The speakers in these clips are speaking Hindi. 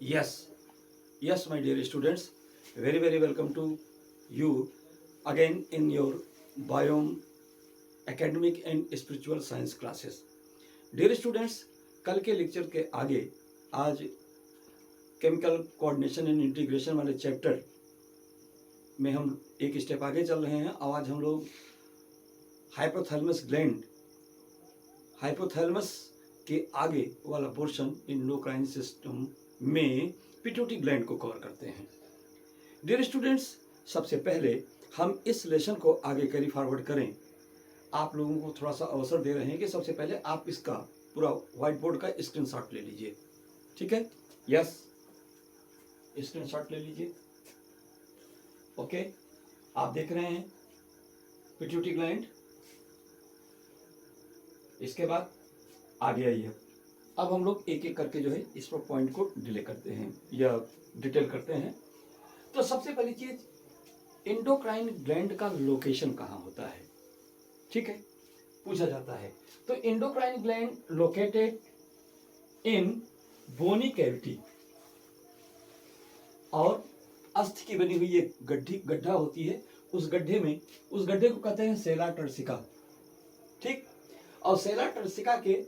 Yes, yes, my dear students, very welcome to you again in your biome academic and spiritual science classes. Dear students, कल के लेक्चर के आगे आज केमिकल कोऑर्डिनेशन एंड इंटीग्रेशन वाले चैप्टर में हम एक स्टेप आगे चल रहे हैं। आज हम लोग हाइपोथैलेमस के आगे वाला पोर्शन इंडोक्राइन सिस्टम में पिट्यूटरी ग्लैंड को कवर करते हैं। डियर स्टूडेंट्स, सबसे पहले हम इस लेसन को आगे कैरी फॉरवर्ड करें। आप लोगों को थोड़ा सा अवसर दे रहे हैं कि सबसे पहले आप इसका पूरा व्हाइट बोर्ड का स्क्रीनशॉट ले लीजिए। ठीक है, यस, स्क्रीनशॉट ले लीजिए। ओके, आप देख रहे हैं पिट्यूटरी ग्लैंड। इसके बाद आगे आइए। अब हम लोग एक एक करके जो है इस पर पॉइंट को डिले करते हैं या डिटेल करते हैं। तो सबसे पहली चीज, इंडोक्राइन ग्लैंड का लोकेशन कहाँ होता है? ठीक है, पूछा जाता है। तो endocrine gland located in bony cavity, और अस्थि की बनी हुई एक गड्ढा होती है। उस गड्ढे को कहते हैं सेला टर्सिका। ठीक, और सेला टर्सिका के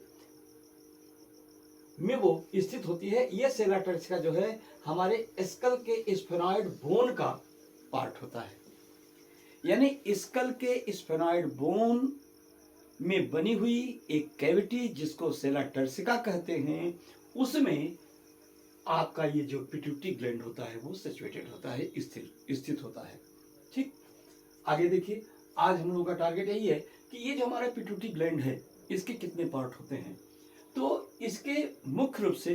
में वो स्थित होती है। ये सेला टर्सिका जो है हमारे स्कल के स्फेनॉइड बोन का पार्ट होता है। यानी स्कल के स्फेनॉइड बोन में बनी हुई एक कैविटी जिसको सेला टर्सिका कहते हैं, उसमें आपका ये जो पिट्यूटरी ग्लैंड होता है वो सिचुएटेड होता है, स्थित होता है। ठीक, आगे देखिए। आज हम लोगों का टारगेट यही है कि ये जो हमारा पिट्यूटरी ग्लैंड है इसके कितने पार्ट होते हैं। तो इसके मुख्य रूप से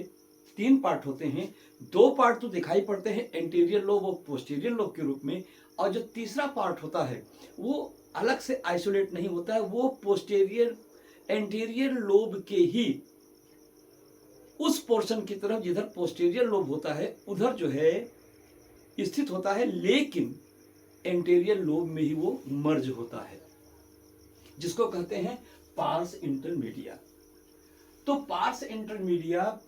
3 पार्ट होते हैं। 2 पार्ट तो दिखाई पड़ते हैं एंटीरियर लोब और पोस्टीरियर लोब के रूप में, और जो तीसरा पार्ट होता है वो अलग से आइसोलेट नहीं होता है। वो एंटीरियर लोब के ही उस पोर्शन की तरफ जिधर पोस्टीरियर लोब होता है उधर जो है स्थित होता है, लेकिन एंटीरियर लोब में ही वो मर्ज होता है, जिसको कहते हैं पार्स इंटरमीडिया। तो पार्स इंटरमीडिया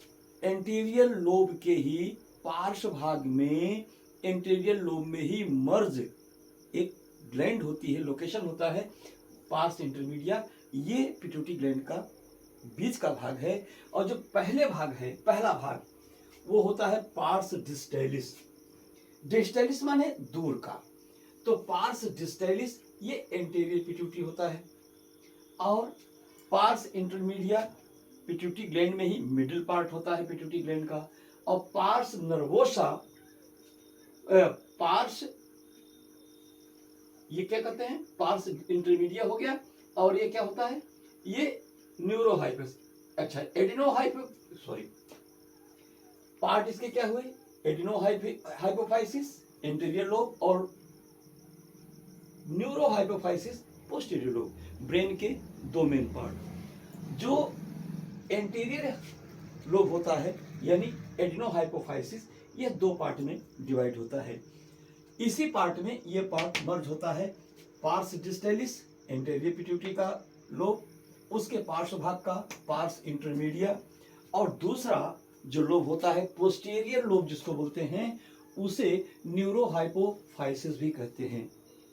एंटीरियर लोब के ही पार्श्व भाग में, एंटीरियर लोब में ही मर्ज एक ग्लैंड होती है, लोकेशन होता है पार्स इंटरमीडिया। ये पिट्यूटरी ग्लैंड का बीच का भाग है। और जो पहला भाग वो होता है पार्स डिस्टेलिस। डिस्टेलिस माने दूर का। तो पार्स डिस्टेलिस ये एंटीरियर पिट्यूटरी होता है, और पार्स इंटरमीडिया पिट्यूटरी ग्लैंड में ही मिडिल पार्ट होता है पिट्यूटरी ग्लैंड का। और पार्स नर्वोसा, पार्स ये क्या कहते हैं, पार्स इंटरमीडिया हो गया। और ये क्या होता है, ये पार्ट इसके क्या हुए, एडिनोहाइपोफाइसिस एंटीरियर लोब और न्यूरोहाइपोफाइसिस पोस्टीरियर लोब, ब्रेन के 2 मेन पार्ट। जो एंटीरियर लोब होता है यानी एडिनोहाइपोफाइसिस, ये 2 पार्ट में डिवाइड होता है। इसी पार्ट में ये पार्ट मर्ज होता है, पार्स डिस्टेलिस एंटीरियर पिट्यूटरी का लोब, उसके पार्श्व भाग का पार्स इंटरमीडिया, और दूसरा जो लोब होता है पोस्टीरियर लोब जिसको बोलते हैं, उसे न्यूरोहाइपोफाइसिस भी कहते हैं।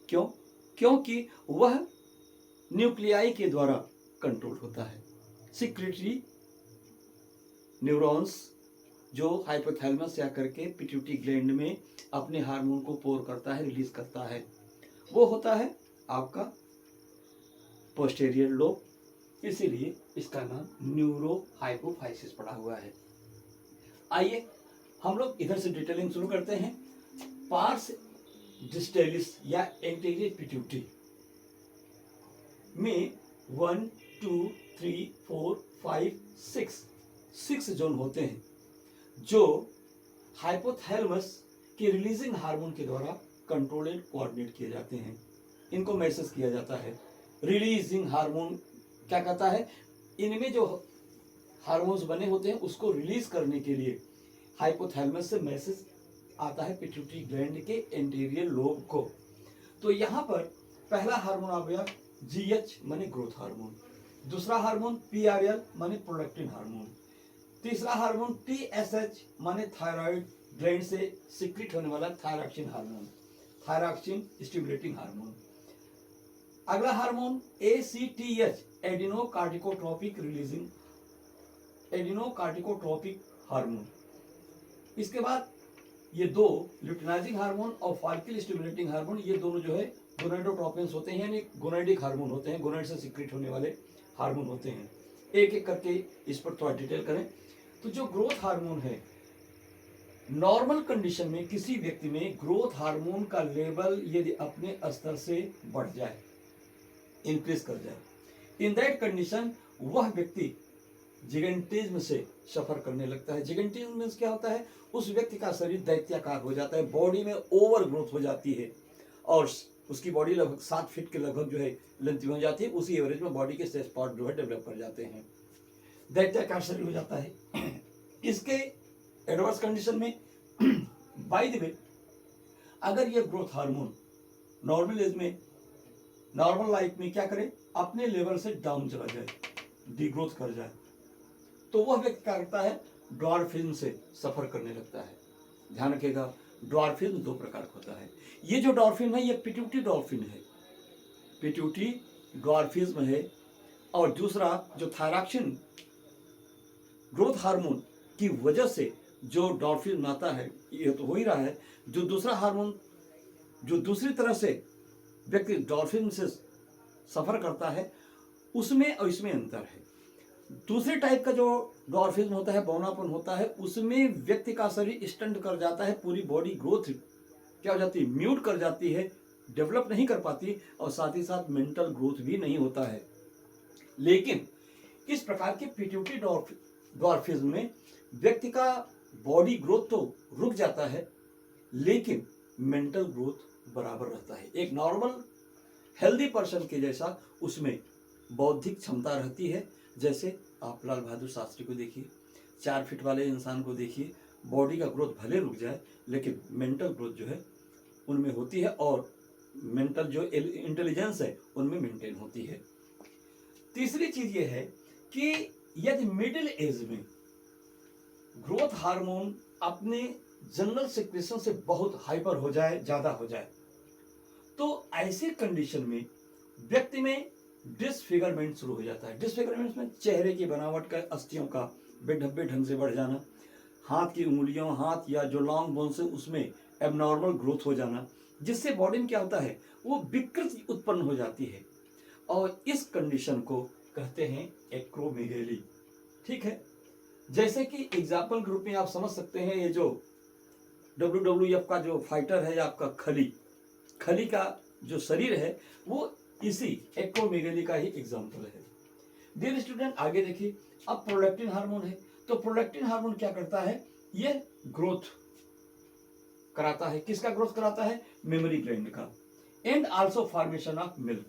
क्यों? क्योंकि वह न्यूक्लियाई के द्वारा कंट्रोल होता है। सिक्रेटरी न्यूरॉन्स जो हाइपोथैलेमस से आकर के पिट्यूटरी ग्लैंड में अपने हार्मोन को पोर करता है, रिलीज करता है, वो होता है आपका पोस्टीरियर लोब। इसीलिए इसका नाम न्यूरोहाइपोफाइसिस पड़ा हुआ है। आइए हम लोग इधर से डिटेलिंग शुरू करते हैं। पार्स डिस्टेलिस या एंटीरियर पिट्यूटरी में 1 2 3 4 5 6 जोन होते हैं, जो हाइपोथैलेमस के रिलीजिंग हार्मोन के द्वारा कंट्रोल एंड कोऑर्डिनेट किए जाते हैं। इनको मैसेज किया जाता है। रिलीजिंग हार्मोन क्या कहता है, इनमें जो हार्मोन्स बने होते हैं उसको रिलीज करने के लिए हाइपोथैलेमस से मैसेज आता है पिट्यूटरी ग्लैंड के एंटीरियर लोब को। तो यहाँ पर पहला हार्मोन आ गया GH माने ग्रोथ हार्मोन, दूसरा हार्मोन PRL माने प्रोडक्टिन हार्मोन, तीसरा हार्मोन TSH माने थायराइड ग्लैंड से सिक्रिट होने वाला thyroxine hormone, thyroxine stimulating hormone. अगला हार्मोन ACTH एडिनोकार्टिकोट्रोपिक रिलीजिंग, एडिनोकार्टिकोट्रोपिक हार्मोन। इसके बाद ये दो ल्यूटिनाइजिंग हार्मोन और फॉलिकल स्टिमुलेटिंग हार्मोन, ये दोनों जो है गोनाडोट्रोपिन्स होते हैं, यानी गोनाडिक हार्मोन होते हैं, गोनाड से सिक्रिट होने वाले हार्मोन होते हैं। एक एक करके इस पर थोड़ा डिटेल करें। तो जो ग्रोथ हार्मोन है, नॉर्मल कंडीशन में किसी व्यक्ति में ग्रोथ हार्मोन का लेवल यदि अपने स्तर से बढ़ जाए, इंक्रीज कर जाए, इन दैट कंडीशन वह व्यक्ति जिगेंटिज्म से सफर करने लगता है। जिगेंटिज्म मीन्स क्या होता है? उस व्यक्ति का शरीर दैत्याकार हो जाता है, बॉडी में ओवर ग्रोथ हो जाती है और उसकी बॉडी लगभग 7 फीट के लगभग जो है लेंथ हो जाती है। उसी एवरेज में बॉडी के 6 पार्ट जो है डेवलप कर जाते हैं, दैत्याकार शरीर हो जाता है। इसके एडवर्स कंडीशन में बाय द वे, अगर ये ग्रोथ हार्मोन नॉर्मल एज में, नॉर्मल लाइफ में क्या करे, अपने लेवल से डाउन चला जाए, डिग्रोथ कर जाए, तो वह व्यक्ति क्या करता है? ड्वार्फिज्म से सफर करने लगता है। ध्यान रखिएगा, ड्वार्फिज्म 2 प्रकार का होता है। ये जो डॉर्फिन है, ये पिट्यूटरी डॉर्फिन है, पिट्यूटरी ड्वार्फिज्म है। और दूसरा जो थायरॉक्सिन ग्रोथ हार्मोन की वजह से जो डॉर्फिन आता है, ये तो हो ही रहा है। जो दूसरा हार्मोन जो दूसरी तरह से व्यक्ति डॉर्फिन से सफर करता है, उसमें और इसमें अंतर है। दूसरे टाइप का जो डॉर्फिज्म होता है, बौनापन होता है, उसमें व्यक्ति का शरीर स्टंट कर जाता है, पूरी बॉडी ग्रोथ क्या हो जाती है? म्यूट कर जाती है, डेवलप नहीं कर पाती, और साथ ही साथ मेंटल ग्रोथ भी नहीं होता है। लेकिन इस प्रकार के पिट्यूटरी डॉर्फिज्म में व्यक्ति का बॉडी ग्रोथ तो रुक जाता है, लेकिन मेंटल ग्रोथ बराबर रहता है। एक नॉर्मल हेल्दी पर्सन के जैसा उसमें बौद्धिक क्षमता रहती है। जैसे आप लाल बहादुर शास्त्री को देखिए, 4 फीट वाले इंसान को देखिए, बॉडी का ग्रोथ भले रुक जाए, लेकिन मेंटल ग्रोथ जो है उनमें होती है, और मेंटल जो इंटेलिजेंस है उनमें मेंटेन होती है। तीसरी चीज ये है कि यदि मिडिल एज में ग्रोथ हार्मोन अपने जनरल सिक्रेशन से बहुत हाइपर हो जाए, ज्यादा हो जाए, तो ऐसी कंडीशन में व्यक्ति में डिसफिगरमेंट शुरू हो जाता है। डिसफिगरमेंट में चेहरे की बनावट का, अस्थियों का बेढब्बे ढंग से बढ़ जाना, हाथ की उंगलियों, हाथ या जो लॉन्ग बोन्स है उसमें एबनॉर्मल ग्रोथ हो जाना, जिससे बॉडी में क्या होता है? वो विकृति उत्पन्न हो जाती है, और इस कंडीशन को कहते हैं एक्रोमेगेली। ठीक है, जैसे कि एग्जाम्पल के रूप में आप समझ सकते हैं, ये जो WWF का जो फाइटर है, आपका खली का जो शरीर है, वो इसी एक्रोमेगेली का ही एग्जाम्पल है। डियर स्टूडेंट, आगे देखिए, अब प्रोलैक्टिन हार्मोन है। तो प्रोलैक्टिन हार्मोन क्या करता है? ये ग्रोथ कराता है। किसका ग्रोथ कराता है? मेमोरी ग्लैंड का, and also formation of milk.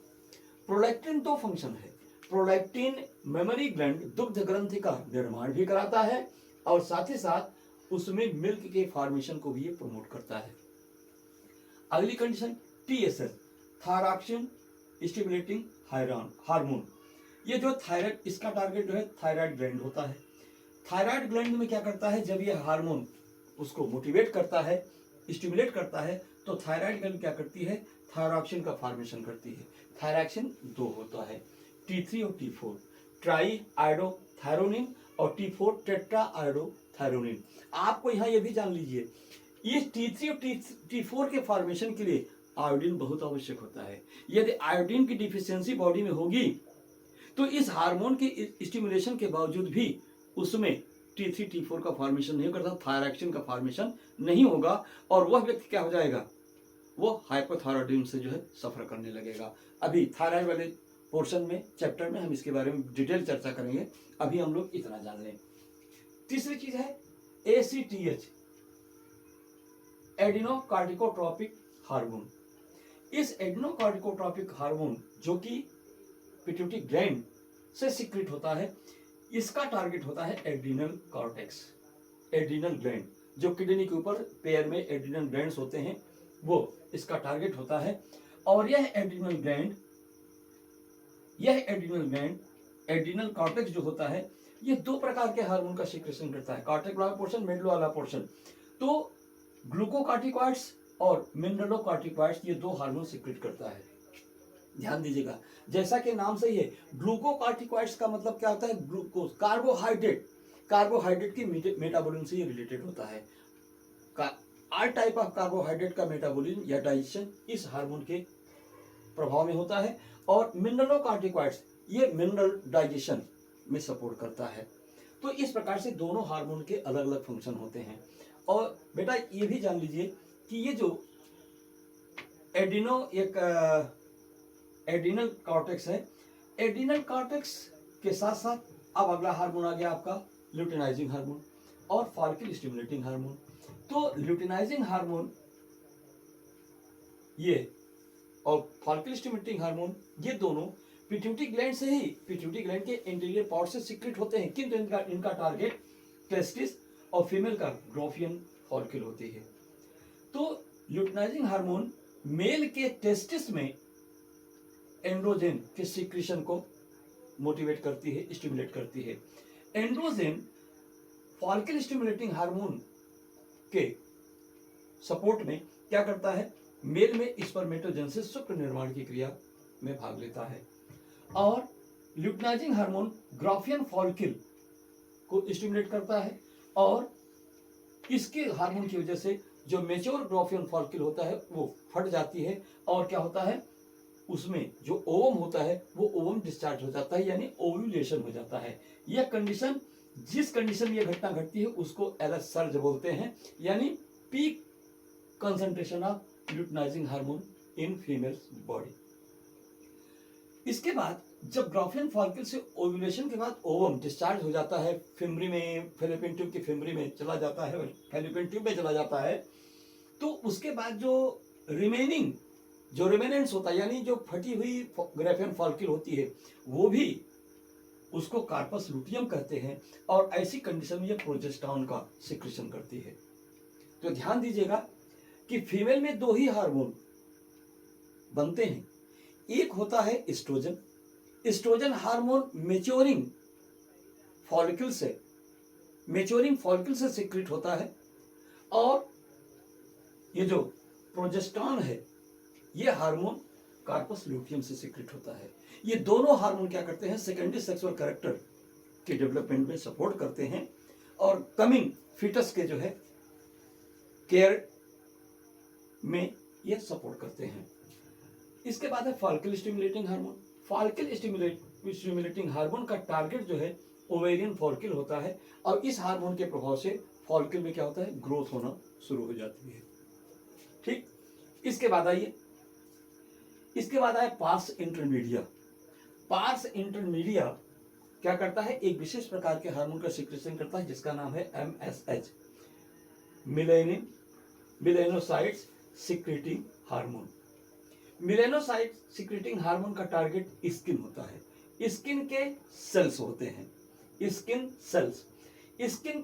Prolactin 2 function है। प्रोलैक्टिन मेमोरी ग्लैंड, दुग्ध ग्रंथि का निर्माण भी कराता है, और साथ ही साथ उसमें मिल्क के फॉर्मेशन को भी ये प्रमोट करता है। अगली condition TSH, thyroxine stimulating hormone. ये जो थायराइड, इसका टारगेट जो है थायराइड ग्लैंड होता है। थायराइड ग्लैंड में क्या करता है? जब ये हार्मोन उसको मोटिवेट करता है, स्टिमुलेट करता है, तो थायराइड ग्लैंड क्या करती है? थायरॉक्सिन का फॉर्मेशन करती है। थायरॉक्सिन 2 होता है, T3 और T4, ट्राई आयोडोथायरोनिन, और T4 टेट्रा आयोडोथायरोनिन। आपको यहाँ ये भी जान लीजिए, ये T3 और T4 के फॉर्मेशन के लिए आयोडीन बहुत आवश्यक होता है। यदि आयोडीन की डिफिशियंसी बॉडी में होगी, तो इस हार्मोन के स्टिमुलेशन के बावजूद भी उसमें T3 T4 का फॉर्मेशन नहीं करता, थायरॉक्सिन का फॉर्मेशन नहीं होगा, और वह व्यक्ति क्या हो जाएगा? वो हाइपोथायरॉयडिज्म से जो है सफर करने लगेगा। अभी थायराइड वाले पोर्शन में, चैप्टर में हम इसके बारे में डिटेल चर्चा करेंगे। अभी हम लोग इतना जान लें। तीसरी चीज है ACTH, एडिनोकार्टिकोट्रोपिक हार्मोन। इस एडिनोकार्टिकोट्रोपिक हार्मोन जो कि पिट्यूटरी ग्लैंड से सिक्रेट होता है, इसका टारगेट होता है एड्रिनल कॉर्टेक्स। एड्रिनल ग्लैंड जो किडनी के ऊपर पैर में एड्रिनल ग्लैंड्स होते हैं, वो इसका टारगेट होता है। और यह एड्रिनल ग्लैंड एड्रिनल कॉर्टेक्स जो होता है, ये दो प्रकार के हार्मोन का सीक्रेशन करता है, कार्टिक वाला पोर्शन, मेडुला वाला पोर्शन। तो ग्लूकोकार्टिकॉइड्स और मिनरलोकार्टिकॉइड्स ये दो हार्मोन सीक्रेट करता है। ध्यान दीजिएगा, जैसा कि नाम से ही है, ग्लूकोकार्टिकॉइड्स का मतलब क्या होता है, ग्लूकोज, कार्बोहाइड्रेट, कार्बोहाइड्रेट की मेटाबॉलिज्म से ये रिलेटेड होता है। आर टाइप ऑफ कार्बोहाइड्रेट का मेटाबॉलिज्म या डाइजेशन इस हार्मोन के प्रभाव में होता है। और मिनरलोकार्टिकॉइड्स ये मिनरल डाइजेशन में सपोर्ट करता है। तो इस प्रकार से दोनों हार्मोन के अलग अलग फंक्शन होते हैं। और बेटा ये भी जान लीजिए कि ये जो एड्रिनल कॉर्टेक्स है, एड्रिनल कॉर्टेक्स के साथ साथ अब अगला हार्मोन आ गया आपका ल्यूटिनाइजिंग हार्मोन और फॉलिकल स्टिमुलेटिंग हार्मोन। तो ल्यूटिनाइजिंग हार्मोन ये और फॉलिकल स्टिमुलेटिंग हार्मोन ये दोनों पिट्यूटरी ग्लैंड से ही, पिट्यूटरी ग्लैंड के इंटीरियर पार्ट से सीक्रेट होते हैं, किंतु इनका टारगेट टेस्टिस और फीमेल का ग्राफियन फॉलिकल होती है। तो ल्यूटिनाइजिंग हार्मोन मेल के टेस्टिस में एंड्रोजन के सीक्रेशन को मोटिवेट करती है, स्टिमुलेट करती है। एंड्रोजन फॉलिकल स्टिमुलेटिंग हार्मोन के सपोर्ट में क्या करता है, मेल में स्पर्मेटोजेनेसिस, शुक्र निर्माण की क्रिया में भाग लेता है। और ल्यूटिनाइजिंग हार्मोन ग्राफियन फॉलिकल को स्टिमुलेट करता है और इसके हार्मोन की वजह से जो मेच्योर ग्राफियन फॉलिकल होता है वो फट जाती है और क्या होता है, उसमें जो ओवम होता है वो ओवम डिस्चार्ज हो जाता है, यानी ओव्यूलेशन हो जाता है। यह कंडीशन, जिस कंडीशन में यह घटना घटती है उसको एलएस सर्ज बोलते हैं, यानी peak concentration of luteinizing hormone in female body. इसके बाद जब ग्राफियन फॉलिकल से ओव्यूलेशन के बाद ओवम डिस्चार्ज हो जाता है, फिमरी में, फैलोपियन ट्यूब की फिमरी में चला जाता है, फैलोपियन ट्यूब में चला जाता है, तो उसके बाद जो रिमेनेंट्स होता है, यानी जो फटी हुई ग्राफियन फॉलिकल होती है, वो भी उसको कार्पस लुटियम कहते हैं और ऐसी कंडीशन में ये प्रोजेस्टेरॉन का सिक्रेशन करती है। तो ध्यान दीजिएगा कि फीमेल में दो ही हार्मोन बनते हैं, एक होता है estrogen. Estrogen hormone maturing follicle से सीक्रेट होता है और ये जो प्रोजेस्टेरॉन है ये हार्मोन कार्पस लुटियम से सीक्रेट होता है। ये दोनों हार्मोन क्या करते हैं, सेकेंडरी सेक्सुअल कैरेक्टर के डेवलपमेंट में सपोर्ट करते हैं और कमिंग फीटस के जो है केयर में ये सपोर्ट करते हैं। इसके बाद है follicle stimulating hormone. Follicle stimulating hormone का टारगेट जो है ओवेरियन फॉलिकल होता है और इस हार्मोन के प्रभाव से फॉलिकल में क्या होता है, ग्रोथ होना शुरू हो जाती है। ठीक, इसके बाद आए पार्स इंटरमीडिया। पार्स इंटरमीडिया क्या करता है, एक विशेष प्रकार के हार्मोन का सिक्रेशन करता है जिसका नाम है MSH, melanocytes secreting hormone. Melanocyte secreting hormone का टारगेट स्किन होता है, स्किन के सेल्स होते हैं, स्किन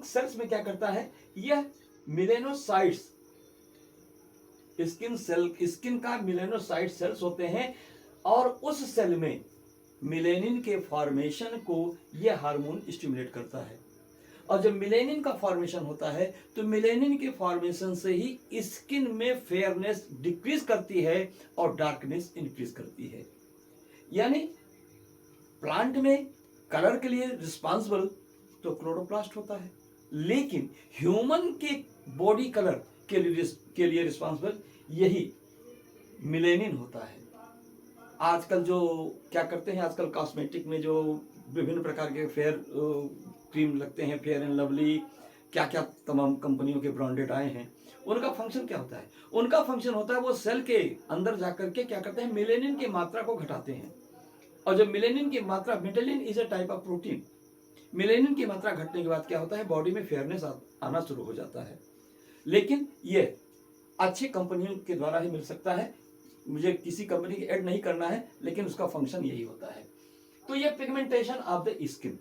सेल्स में क्या करता है, यह मिलेनोसाइट्स, स्किन का मिलेनोसाइट सेल्स होते हैं और उस सेल में मिलेनिन के फॉर्मेशन को यह हार्मोन स्टिमुलेट करता है। और जब मिलेनिन का फॉर्मेशन होता है तो मिलेनिन के फॉर्मेशन से ही स्किन में फेयरनेस डिक्रीज करती है और डार्कनेस इंक्रीज करती है। यानी प्लांट में कलर के लिए रिस्पांसिबल तो क्लोरोप्लास्ट होता है, लेकिन ह्यूमन के बॉडी कलर के लिए रिस्पांसिबल यही मिलेनिन होता है। आजकल जो क्या करते हैं, आजकल कॉस्मेटिक में जो विभिन्न प्रकार के फेयर क्रीम लगते हैं, फेयर एंड लवली, क्या क्या तमाम कंपनियों के ब्रांडेड आए हैं, उनका फंक्शन क्या होता है, उनका फंक्शन होता है वो सेल के अंदर जाकर के क्या करते हैं, मिलेनिन की मात्रा को घटाते हैं। और जब मिलेनिन की मात्रा, melanin is a type of protein, melanin की मात्रा घटने के बाद क्या होता है, बॉडी में फेयरनेस आना शुरू हो जाता है। लेकिन ये अच्छी कंपनियों के द्वारा ही मिल सकता है, मुझे किसी कंपनी की ऐड नहीं करना है, लेकिन उसका फंक्शन यही होता है। तो ये pigmentation of the skin,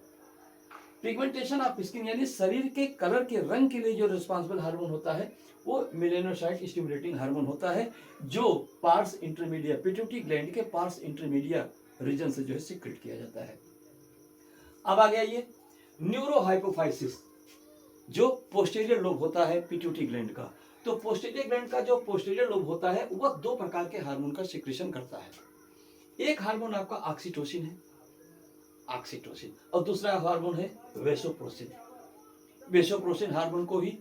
pigmentation of skin यानी शरीर के कलर के रंग के लिए जो रिस्पांसिबल हार्मोन होता है वो मेलेनोसाइट स्टिमुलेटिंग हार्मोन होता है, जो पार्स इंटरमीडिया, पिट्यूटरी ग्लैंड के पार्स इंटरमीडिया रीजन से जो है सीक्रेट किया जाता है। अब आ गया ये न्यूरोहाइपोफाइसिस जो पोस्टीरियर लोब होता है पिट्यूटरी ग्लैंड का, तो पोस्टीरियर ग्लैंड का जो पोस्टीरियर लोब होता है वह दो प्रकार के हार्मोन का सिक्रेशन करता है। एक हार्मोन आपका ऑक्सीटोसिन है, ऑक्सीटोसिन, और दूसरा हार्मोन है वेसोप्रोसिन। वेसोप्रोसिन हार्मोन को ही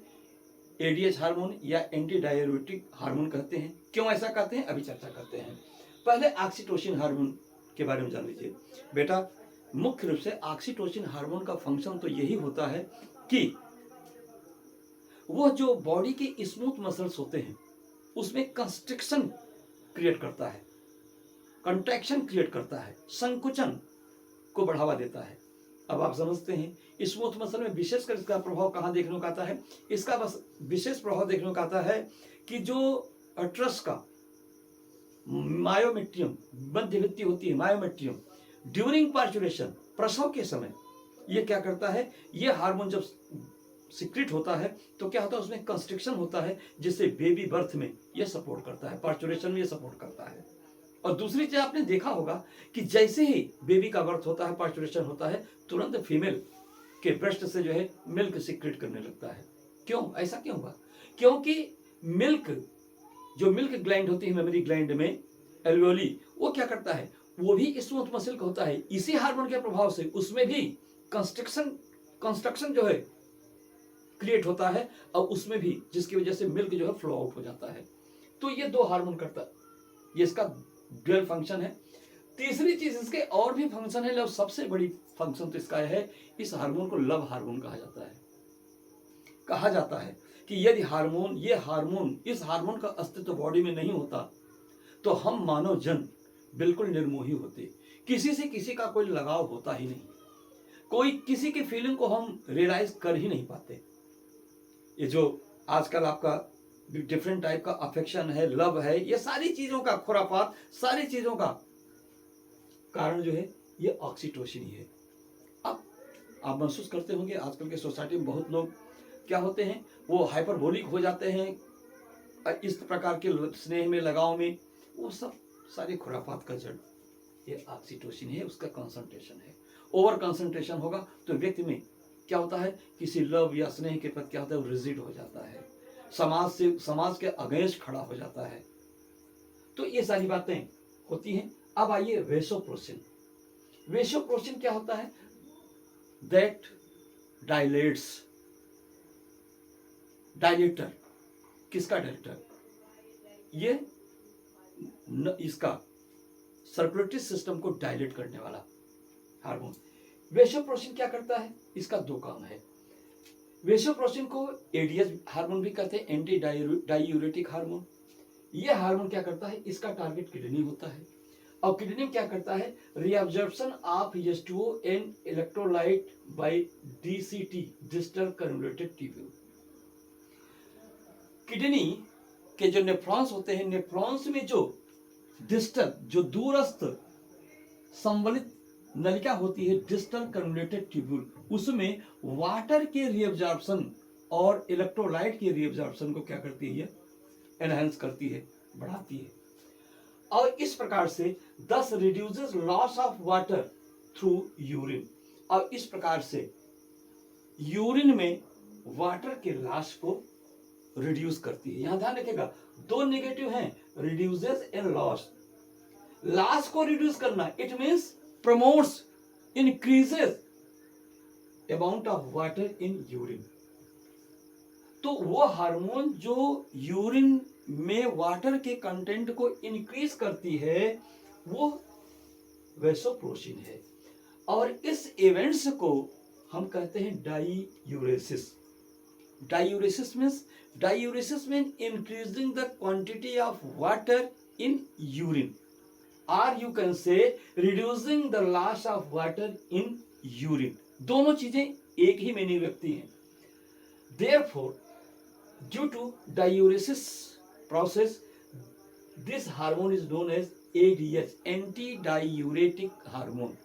एडीएच हार्मोन या एंटी डाययूरेटिक हार्मोन कहते हैं। क्यों ऐसा कहते हैं, अभी चर्चा करते हैं। पहले ऑक्सीटोसिन हार्मोन के बारे में जान लीजिए बेटा। मुख्य रूप से ऑक्सीटोसिन हार्मोन का फंक्शन तो यही होता है कि वह जो बॉडी के स्मूथ मसल्स होते हैं उसमें कंस्ट्रिक्शन क्रिएट करता है, कंट्रैक्शन क्रिएट करता है, संकुचन को बढ़ावा देता है। अब आप समझते हैं स्मूथ मसल में विशेषकर इसका प्रभाव कहाँ देखने को आता है। इसका बस विशेष प्रभाव देखने को आता है कि जो अट्रस का मायोमेट्रियम मध्यभित्ति होती है, मायोमेट्रियम, ड्यूरिंग पार्चुरेशन, प्रसव के समय ये क्या करता है, ये हार्मोन जब सिक्रेट होता है तो क्या होता है, उसमें कंस्ट्रिक्शन होता है जिससे बेबी बर्थ में ये सपोर्ट करता है, पार्चुरेशन में ये सपोर्ट करता है। और दूसरी चीज आपने देखा होगा कि जैसे ही बेबी का बर्थ होता है, पार्चुरेशन होता है, तुरंत फीमेल के ब्रेस्ट से जो है मिल्क सिक्रेट करने लगता है। क्यों, ऐसा क्यों हुआ? क्योंकि मिल्क, जो मिल्क ग्लैंड होती है मेमरी ग्लैंड में एल्वियोली, वो क्या करता है, वो भी स्मूथ मसल का होता है। इसी हार्मोन के प्रभाव से उसमें भी कंस्ट्रक्शन जो है क्रिएट होता है और उसमें भी, जिसकी वजह से मिल्क जो है फ्लो आउट हो जाता है। तो ये दो हार्मोन करता है, ये इसका ड्यूअल फंक्शन है। तीसरी चीज इसके और भी फंक्शन है, लव सबसे बड़ी फंक्शन तो इसका है, इस हार्मोन को लव हार्मोन कहा जाता है। कहा जाता है कि यदि हार्मोन, ये हार्मोन, इस हार्मोन का अस्तित्व बॉडी में नहीं होता तो हम मानव जन बिल्कुल निर्मोही होते, किसी से किसी का कोई लगाव होता ही नहीं, कोई किसी की फीलिंग को हम रियलाइज कर ही नहीं पाते। ये जो आजकल आपका डिफरेंट टाइप का अफेक्शन है, लव है, ये सारी चीजों का खुरापात, सारी चीजों का कारण जो है ये ऑक्सीटोसिन ही है। अब आप महसूस करते होंगे आजकल के सोसाइटी में बहुत लोग क्या होते हैं, वो हाइपरबोलिक हो जाते हैं इस प्रकार के स्नेह में, लगाव में, वो सब सारी खुरापात का जड़ ये ऑक्सीटोसिन है, उसका कंसंट्रेशन है। ओवर कंसंट्रेशन होगा तो व्यक्ति में क्या होता है, किसी लव या स्नेह के प्रति क्या होता है, वो रिजिड हो जाता है, समाज के अगेंस्ट खड़ा हो जाता है। तो ये सारी बातें होती हैं। अब आइए वेसोप्रोसिन। वेसोप्रोसिन क्या होता है, दैट डायलेट्स, डायलेटर, किसका डायलेटर, ये इसका सर्कुलेटरी सिस्टम को डायलेट करने वाला हार्मोन। वेसोप्रोसिन क्या करता है, इसका दो काम है। वेसोप्रोसिन को एडीएच हार्मोन भी कहते हैं, एंटी डाययूरेटिक हार्मोन। यह हार्मोन क्या करता है, इसका टारगेट किडनी होता है, और किडनी क्या करता है, reabsorption of H2O and electrolyte by DCT, distal convoluted tubule. Kidney के जो नेफ्रॉन्स होते हैं, नेफ्रॉन्स में जो डिस्टल, जो दूरस्थ संवलित नलिका होती है, डिस्टल कन्वोल्यूटेड ट्यूब्यूल, उसमें वाटर के रीअब्जॉर्प्शन और इलेक्ट्रोलाइट के रीअब्जॉर्प्शन को क्या करती है, एनहांस करती है, बढ़ाती है। और इस प्रकार से दस reduces loss of water through urine, और इस प्रकार से यूरिन में वाटर के लॉस को रिड्यूस करती है। यहां ध्यान रखिएगा, दो नेगेटिव हैं, रिड्यूसेस एंड लॉस। लॉस को रिड्यूस करना, it means promotes, increases amount of water in urine. तो वो हार्मोन जो यूरिन में वाटर के कंटेंट को इंक्रीज करती है वो वेसोप्रोसिन है। और इस इवेंट्स को हम कहते हैं diuresis. Diuresis mean increasing the quantity of water in urine, और you can say reducing the loss of water in urine. दोनों चीजें एक ही मीनिंग रखती हैं। Therefore due to diuresis process, this hormone is known as ADH, anti-diuretic hormone.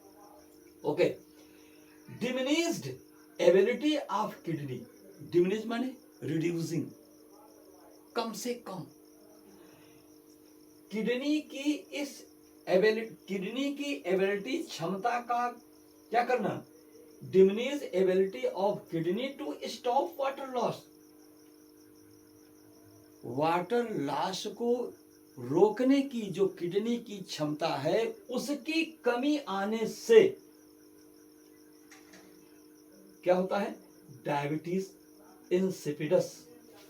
Okay, diminished ability of kidney, diminish माने reducing, कम से कम। किडनी की इस एबिलिटी, किडनी की एबिलिटी, क्षमता का क्या करना, diminish ability of kidney to stop water loss. Water loss को रोकने की जो किडनी की क्षमता है उसकी कमी आने से क्या होता है, डायबिटीज इंसिपिडस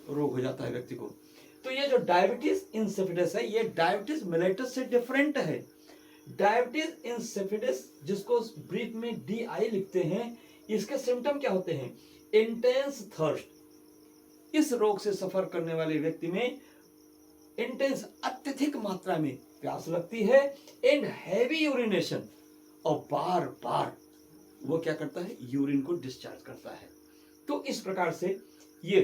रोग हो जाता है व्यक्ति को। तो ये जो डायबिटीज इंसिपिडस है ये डायबिटीज मेलिटस से डिफरेंट है। डायबिटीज इंसिपिडस जिसको ब्रीफ में DI लिखते हैं, इसके सिम्टम क्या होते हैं, इंटेंस थर्स्ट। इस रोग से सफर करने वाले व्यक्ति में इंटेंस अत्यधिक मात्रा में प्यास लगती है एंड हैवी यूरिनेशन, और बार बार वो क्या करता है, यूरिन को डिस्चार्ज करता है। तो इस प्रकार से ये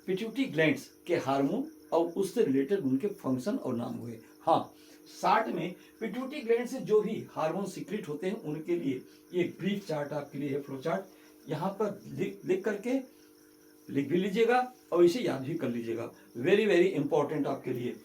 पिट्यूटरी ग्लैंड्स के हार्मोन और उससे रिलेटेड उनके फंक्शन और नाम हुए। हाँ, शार्ट में पिट्यूटरी ग्लैंड से जो भी हार्मोन सीक्रेट होते हैं उनके लिए ये ब्रीफ चार्ट आपके लिए है, फ्लो चार्ट। यहाँ पर लिख करके लिख भी लीजिएगा और इसे याद भी कर लीजिएगा, वेरी वेरी इंपॉर्टेंट आपके लिए।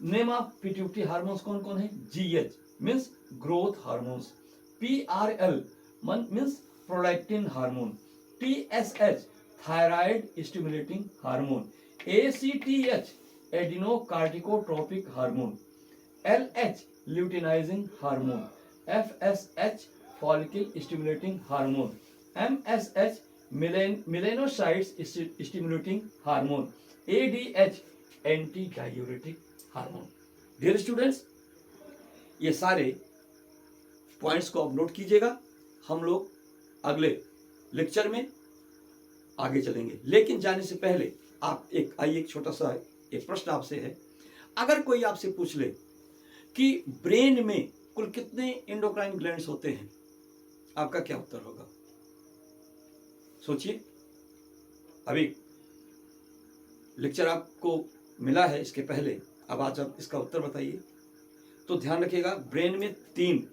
नेम ऑफ पिट्यूटरी हार्मोन्स कौन कौन है, GH means growth hormones, PRL means prolactin hormone, TSH thyroid stimulating hormone, ACTH adrenocorticotropic hormone, LH luteinizing hormone, FSH follicle stimulating hormone, MSH melanocytes stimulating hormone, ADH anti diuretic hormone. Dear students, ये सारे पॉइंट्स को आप नोट कीजिएगा। हम लोग अगले लेक्चर में आगे चलेंगे, लेकिन जाने से पहले आप एक छोटा सा एक प्रश्न आपसे है। अगर कोई आपसे पूछ ले कि ब्रेन में कुल कितने एंडोक्राइन ग्लैंड्स होते हैं, आपका क्या उत्तर होगा, सोचिए। अभी लेक्चर आपको मिला है इसके पहले, अब आज आप इसका उत्तर बताइए। तो ध्यान रखिएगा, ब्रेन में 3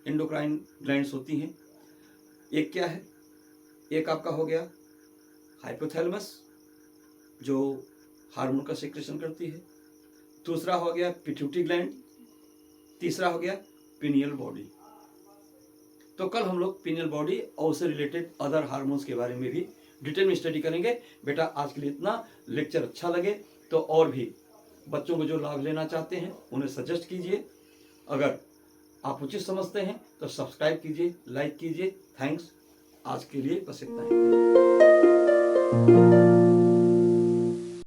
एंडोक्राइन ग्लैंड्स होती हैं। एक क्या है, एक आपका हो गया हाइपोथैलेमस जो हार्मोन का सेक्रेशन करती है, दूसरा हो गया पिट्यूटरी ग्लैंड, तीसरा हो गया पिनियल बॉडी। तो कल हम लोग पिनियल बॉडी और उससे रिलेटेड अदर हार्मोन्स के बारे में भी डिटेल में स्टडी करेंगे। बेटा आज के लिए इतना। लेक्चर अच्छा लगे तो और भी बच्चों को जो लाभ लेना चाहते हैं उन्हें सजेस्ट कीजिए। अगर आप उचित समझते हैं तो सब्सक्राइब कीजिए, लाइक कीजिए। थैंक्स, आज के लिए बस इतना ही।